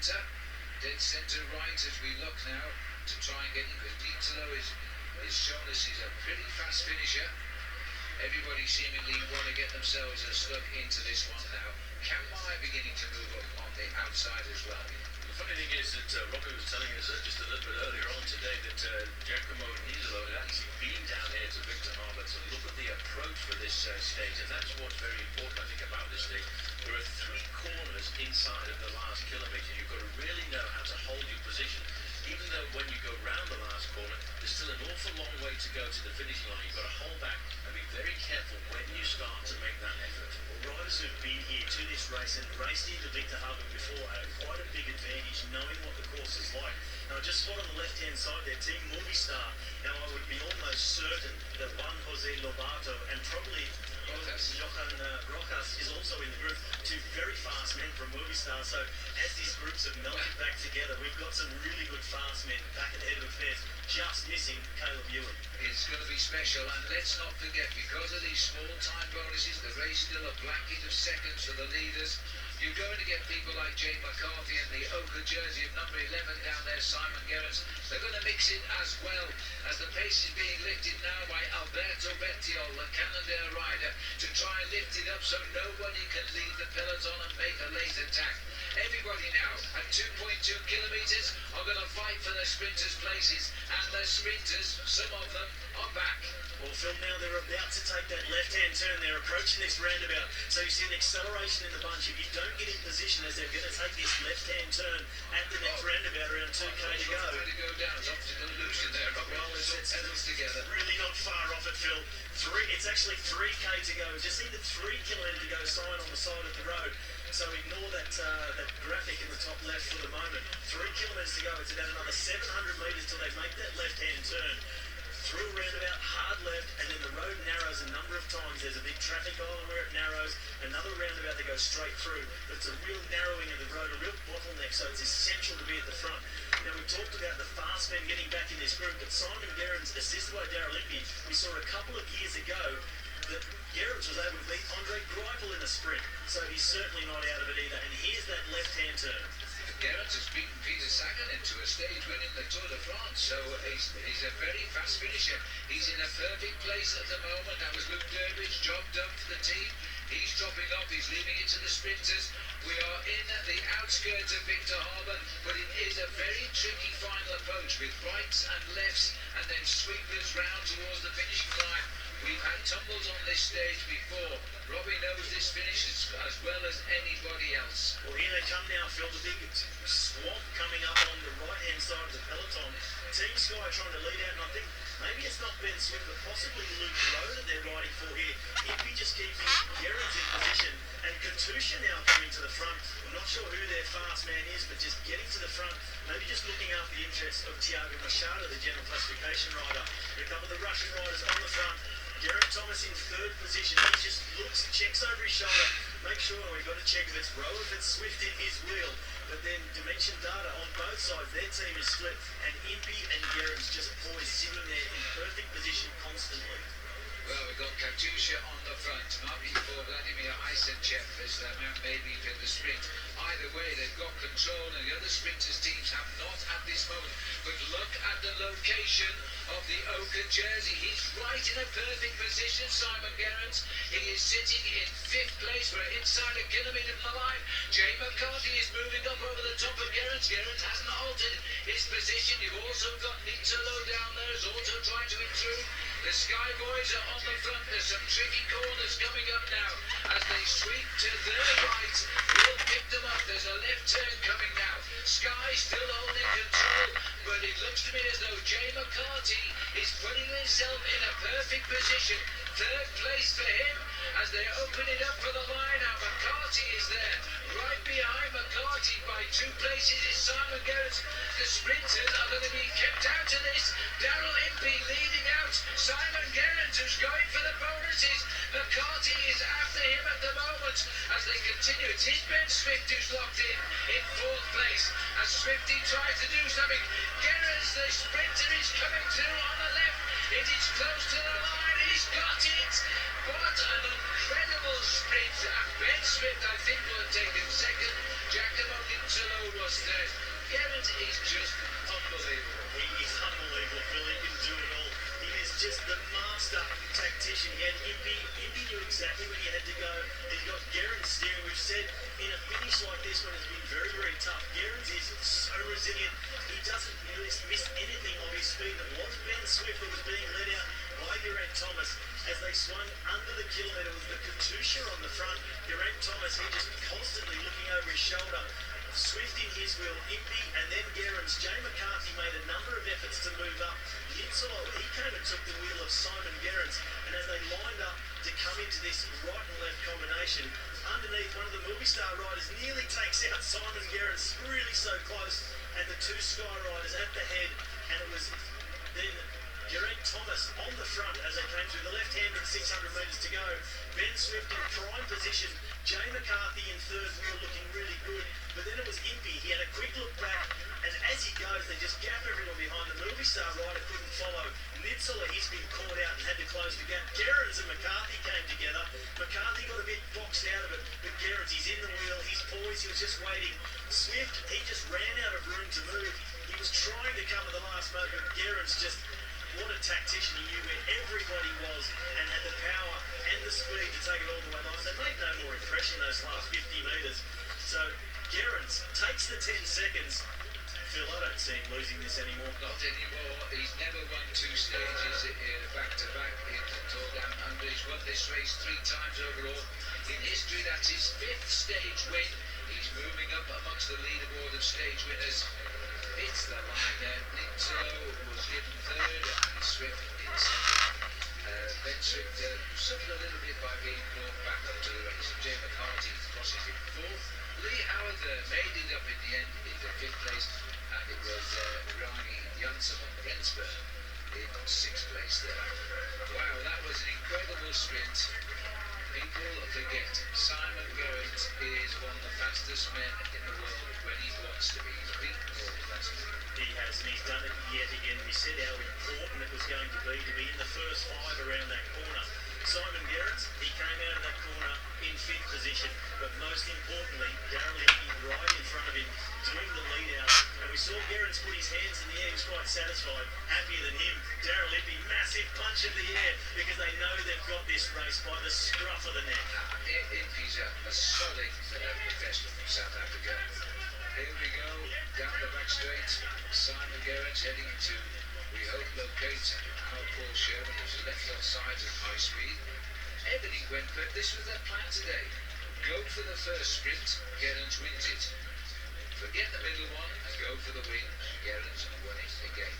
centre. Dead centre right as we look now to try and get him, because D'Italo is shown us he's a pretty fast finisher. Everybody seemingly want to get themselves a slug into this one now. Kamai beginning to move up on the outside as well. The funny thing is that Robbie was telling us just a little bit earlier on today that Giacomo Nizzolo had actually been down here to Victor Harbour to look at the approach for this stage, and that's what's very important, I think, about this stage. There are 3 corners inside of the last kilometre. You've got to really know how to hold your position. Even though when you go round the last corner, there's still an awful long way to go to the finishing line. You've got to hold back and be very careful when you start to make that effort. Well, riders who've been here to this race and raced into Victor Harbour before have quite a big advantage knowing what the course is like. Now, just spot on the left-hand side there, Team Movistar. Now, I would be almost certain that Juan Jose Lobato and probably Johan Rojas is also in the group. 2 very fast men from Movistar. So as these groups have melted back together, we've got some really good fast men back at the head of affairs, just missing Caleb Ewan. It's going to be special, and let's not forget, because of these small time bonuses, the race still a blanket of seconds for the leaders. You're going to get people like Jay McCarthy and the Oka jersey of number 11 down there, Simon Gerrans. They're going to mix it as well, as the pace is being lifted now by Alberto Bettiol, the Cannondale rider, to try and lift it up so nobody can leave the peloton and make a late attack. Everybody now at 2.2 kilometres are going to fight for the sprinters' places, and the sprinters, some of them, are back. Well, Phil, now they're about to take that left-hand turn. They're approaching this roundabout. So you see an acceleration in the bunch. If you don't get in position as they're going to take this left-hand turn at the next roundabout, around 2k to go. To go down, it's optical illusion there. Well, it's together. Really not far off it, Phil. It's actually 3k to go. Just need the 3 kilometre to go sign on the side of the road. So ignore that graphic in the top left for the moment. 3 kilometres to go. It's about another 700 metres till they make that left-hand turn. Through a roundabout, hard left, and then the road narrows a number of times. There's a big traffic island where it narrows, another roundabout that goes straight through. But it's a real narrowing of the road, a real bottleneck, so it's essential to be at the front. Now, we talked about the fast men getting back in this group, but Simon Gerrans, assisted by Daryl Impey, we saw a couple of years ago that Gerrans was able to beat Andre Greipel in a sprint, so he's certainly not out of it either. And here's that left-hand turn. Gerrans has beaten Peter Sagan into a stage winning the Tour de France, so he's a very fast finisher. He's in a perfect place at the moment. That was Luke Durbridge, job done for the team. He's dropping off, he's leaving it to the sprinters. We are in the outskirts of Victor Harbour, but it is a very tricky final approach with rights and lefts and then sweepers round towards the finishing line. We've had tumbles on this stage before. Robbie knows this finish as well as anybody else. Well, here they come now, Phil. The big swamp coming up on the right-hand side of the peloton. Team Sky trying to lead out, and I think maybe it's not Ben Swift, but possibly Luke Rowe that they're riding for here. Impey just keeping Gerrans in position, and Katusha now coming to the front. I'm not sure who their fast man is, but just getting to the front, maybe just looking after the interests of Thiago Machado, the general classification rider. A couple of the Russian riders on the front. Geraint Thomas in 3rd position. He just looks, checks over his shoulder. Make sure we've got to check if it's Rowe, if it's Swift in his wheel. But then Dimension Data on both sides, their team is split, and Impey and Gerrans just poised, sitting there in perfect position constantly. Well, we've got Katusha on the front, marking for Vladimir Isenchev as the Mount Maybe for the sprint. Either way, they've got control, and the other sprinters' teams have not at this moment. But look at the location of the Oka jersey. He's right in a perfect position, Simon Gerrans. He is sitting in 5th place. We're inside a kilometre from the line. Jay McCarthy is moving up over the top of Gerrans. Gerrans hasn't altered his position. You've also got Nizzolo down there, who's also trying to intrude. The Sky Boys are on the front. There's some tricky corners coming up now as they sweep to their right. We'll pick them up. There's a left turn coming now. Sky still holding control, but it looks to me as though Jay McCarthy is putting himself in a perfect position. 3rd place for him as they open it up for the line. Now McCarthy is there. Right behind McCarthy by 2 places is Simon Gerrans. The sprinters are going to be kept out of this. Daryl Impey leading out. Simon Gerrans, who's going for the bonuses. McCarthy is after him at the moment as they continue. It's his Ben Swift who's locked in 4th place as Swifty tries to do something. Gerrans, the sprinter, is coming through on the left. It is close to the line. He's got it. What an incredible sprint. And Ben Swift, I think, will have taken 2nd. Giacomo Nizzolo was third. Gerrans is just unbelievable. He is unbelievable, Phil. He can do it all. He is just the master tactician. He had Impey. Impey knew exactly when he had to go. He's got Gerrans steering. We've said in a finish like this one has been very, very tough. Gerrans is so resilient. He doesn't really miss anything of his speed. It was Ben Swift that was being led out by Geraint Thomas as they swung under the kilometre with the Katusha on the front. Geraint Thomas, he just constantly looking over his shoulder. Swift in his wheel, Impey, and then Gerrans. Jay McCarthy made a number of efforts to move up. Nizzolo, he came and took the wheel of Simon Gerrans, and as they lined up to come into this right and left combination, underneath one of the Movistar riders nearly takes out Simon Gerrans, really so close, and the two Sky riders at the head, and it was then Geraint Thomas on the front as they came through the left-hander at 600 metres to go. Ben Swift in prime position. Jay McCarthy in third wheel looking really good. But then it was Impey. He had a quick look back, and as he goes, they just gap everyone behind. The Movistar rider couldn't follow. Nizzolo, he's been caught out and had to close the gap. Gerrans and McCarthy came together. McCarthy got a bit boxed out of it, but Gerrans, he's in the wheel. He's poised. He was just waiting. Swift, he just ran out of room to move. He was trying to come at the last moment, but Gerrans just... What a tactician. He knew where everybody was and had the power and the speed to take it all the way along. They made no more impression those last 50 metres. So Gerrans takes the 10 seconds. Phil, I don't see him losing this anymore. Not anymore. He's never won two stages back-to-back in the Tour Down Under. He's won this race 3 times overall. In history, that's his 5th stage win. He's moving up amongst the leaderboard of stage winners. It's the line there. Nizzolo was given third and Swift in second. Ben Swift suffered a little bit by being brought back up to the race. Jay McCarthy crosses in 4th. Lee Howard made it up in the end in the 5th place, and it was Rani Janssen on Rensburg in 6th place there. Wow, that was an incredible sprint. People forget Simon Gerrans is one of the fastest men in the world when he wants to be. He's beaten all the fastest. He has, and he's done it yet again. We said how important it was going to be in the first 5 around that corner. Simon Gerrans, he came out of that corner in 5th position, but most importantly, Daryl Impey right in front of him, doing the lead out. And we saw Gerrans put his hands in the air. He was quite satisfied, happier than him. Daryl Impey, massive punch of the air, because they know they've got this race by the scruff of the neck. Impey's a solid professional from South Africa. Here we go, down the back straight. Simon Gerrans heading into, we hope, locate our Paul Sherman, who's left offside at high speed. Everything went good. This was their plan today. Go for the first sprint, Gerrans wins it. Forget the middle one and go for the win. Gerrans won it again.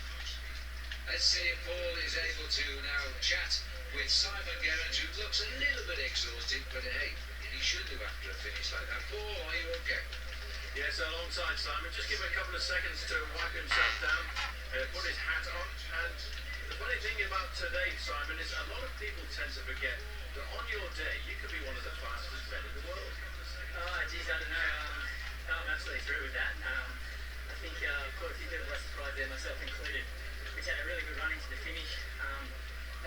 Let's see if Paul is able to now chat with Simon Gerrans, who looks a little bit exhausted, but hey, he should do after a finish like that. Paul, are you okay? Yes, alongside Simon. Just give him a couple of seconds to wipe himself down, put his hat on. And the funny thing about today, Simon, is a lot of people tend to forget that on your day, you could be one of the fastest men in the world. Oh, geez, I don't know. No, I'm absolutely through with that. I think quite a few people were surprised there, myself included. We had a really good run into the finish.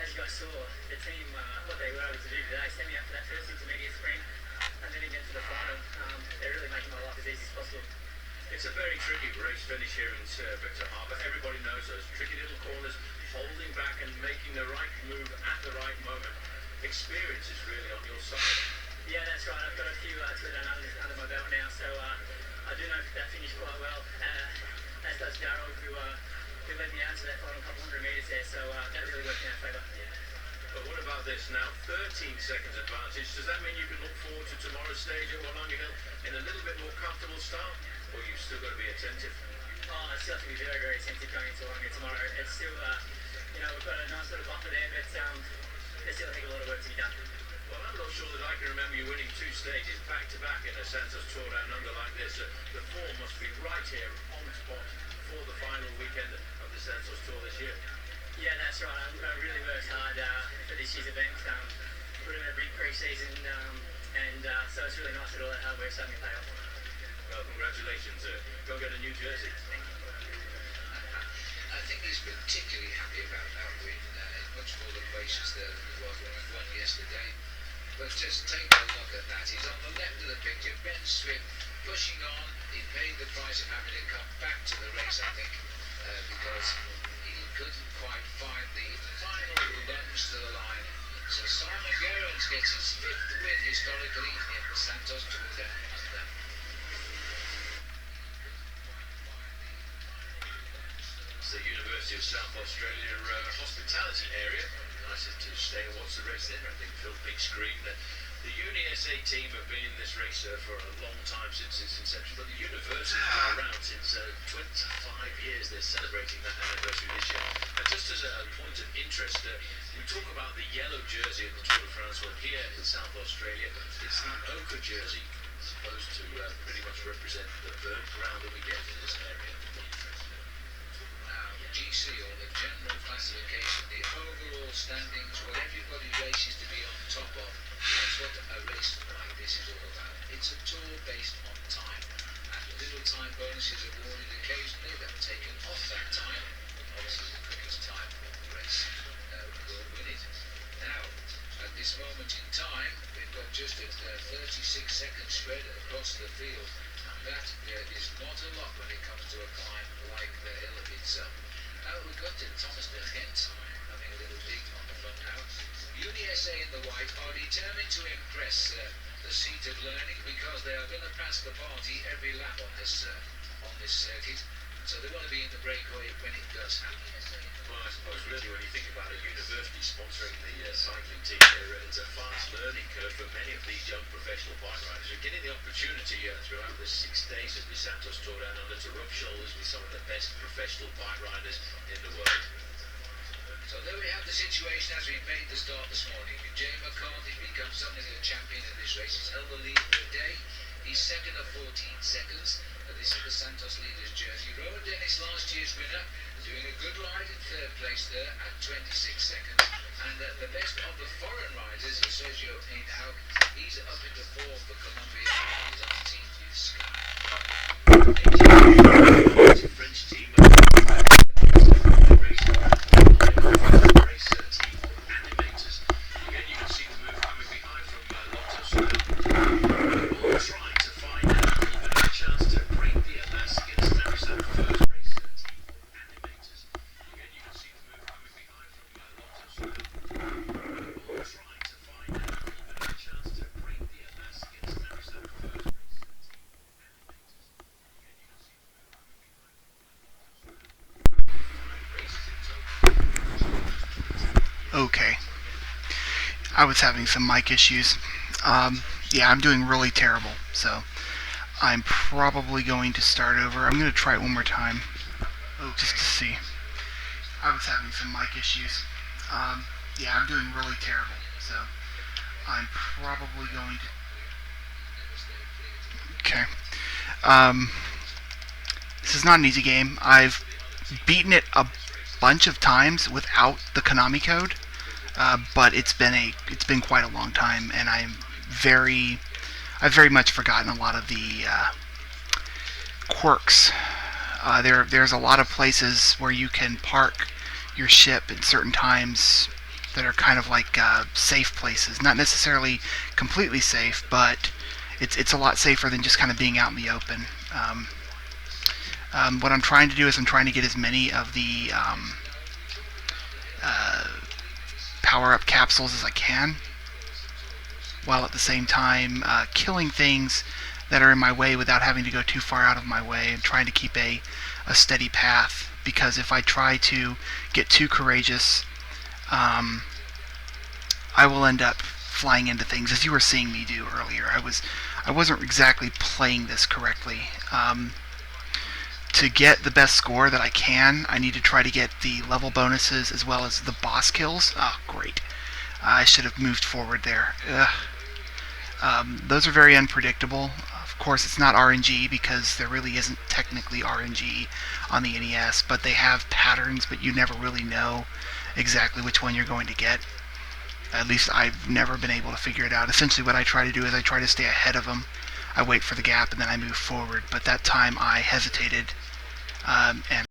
As you guys saw, the team, what they were able to do today, send me up for that first intermediate sprint, and then again to the final. They're really making my life as easy as possible. It's a very tricky race finish here in Victor Harbour. Everybody knows those tricky little corners, holding back and making the right move at the right moment. Experience is really on your side. Yeah, that's right. I've got a few Tour Down under my belt now, so I do know that finish quite well. As does Darryl, who led me out to that final couple hundred metres there, so that really worked in our favour. But what about this now? 13 seconds advantage. Does that mean you can look forward to tomorrow's stage at Wollonga Hill in a little bit more comfortable start? Or you've still got to be attentive? Oh, I still have to be very, very attentive going into Wollonga tomorrow. It's still, we've got a nice little buffer there, but there's still, I think, a lot of work to be done. Well, I'm not sure that I can remember you winning 2 stages back-to-back in a Santos Tour Down Under like this. The form must be right here on spot for the final weekend of the Santos Tour this year. Yeah, that's right. I really worked hard for this year's event. Put in a big pre-season, and so it's really nice that all that hard work's starting to pay off. Well, congratulations. Go get a new jersey. Thank you. I think he's particularly happy about that win. Much more loquacious there than he was when he won yesterday. But just take a look at that. He's on the left of the picture. Ben Swift pushing on South Australia hospitality area. Nice to stay and watch the race there. I think Phil Big screen. The Uni SA team have been in this race for a long time, since its inception, but the university has been around since 25 years. They're celebrating that anniversary this year. And just as a point of interest, we talk about the yellow jersey at the Tour de France. Well, here in South Australia, it's the ochre jersey, supposed to pretty much represent the burnt ground that we get in this area. Now, the GC, or the general classification, the overall standings, what everybody races to be on top of, that's what a race like this is all about. It's a tour based on time, and little time bonuses awarded occasionally that are taken off that time. Obviously, the quickest time of the race will win it. Now, at this moment in time, we've got just a 36-second spread across the field, and that is not a lot when it comes to a climb like the hill of itself. Now we've got to Thomas de Gent having a little dig on the front now. Uni SA in the white are determined to impress the seat of learning, because they are going to pass the party every lap on this circuit. So they want to be in the breakaway when it does happen. Well, I suppose really when you think about a university sponsoring the cycling team here, it's a fast learning curve for many of these young professional bike riders. You're getting the opportunity throughout the 6 days of the Santos Tour down under to rub shoulders with some of the best professional bike riders in the world. So there we have the situation as we made the start this morning. Jay McCarthy becomes something of a champion in this race. He's held the lead for a day. He's second of 14 seconds. This is the Santos leaders jersey. Rowan Dennis, last year's winner, doing a good ride in third place there at 26 seconds. And the best of the foreign riders is Sergio Henao. He's up into fourth for Colombia. He's on Team Youth Sky. French team. Okay, I was having some mic issues. Yeah, I'm doing really terrible, so I'm probably going to start over. I'm going to try it one more time, just to see. I was having some mic issues. Yeah, I'm doing really terrible, so I'm probably going to... Okay. This is not an easy game. I've beaten it a bunch of times without the Konami code, but it's been quite a long time, and I've very much forgotten a lot of the quirks. There's a lot of places where you can park your ship at certain times that are kind of like safe places. Not necessarily completely safe, but it's a lot safer than just kind of being out in the open. What I'm trying to do is I'm trying to get as many of the power-up capsules as I can, while at the same time killing things that are in my way without having to go too far out of my way, and trying to keep a steady path, because if I try to get too courageous, I will end up flying into things, as you were seeing me do earlier. I wasn't exactly playing this correctly. To get the best score that I can, I need to try to get the level bonuses as well as the boss kills. Oh, great. I should have moved forward there. Those are very unpredictable. Of course, it's not RNG, because there really isn't technically RNG on the NES, but they have patterns, but you never really know exactly which one you're going to get. At least I've never been able to figure it out. Essentially what I try to do is I try to stay ahead of them. I wait for the gap and then I move forward, but that time I hesitated, and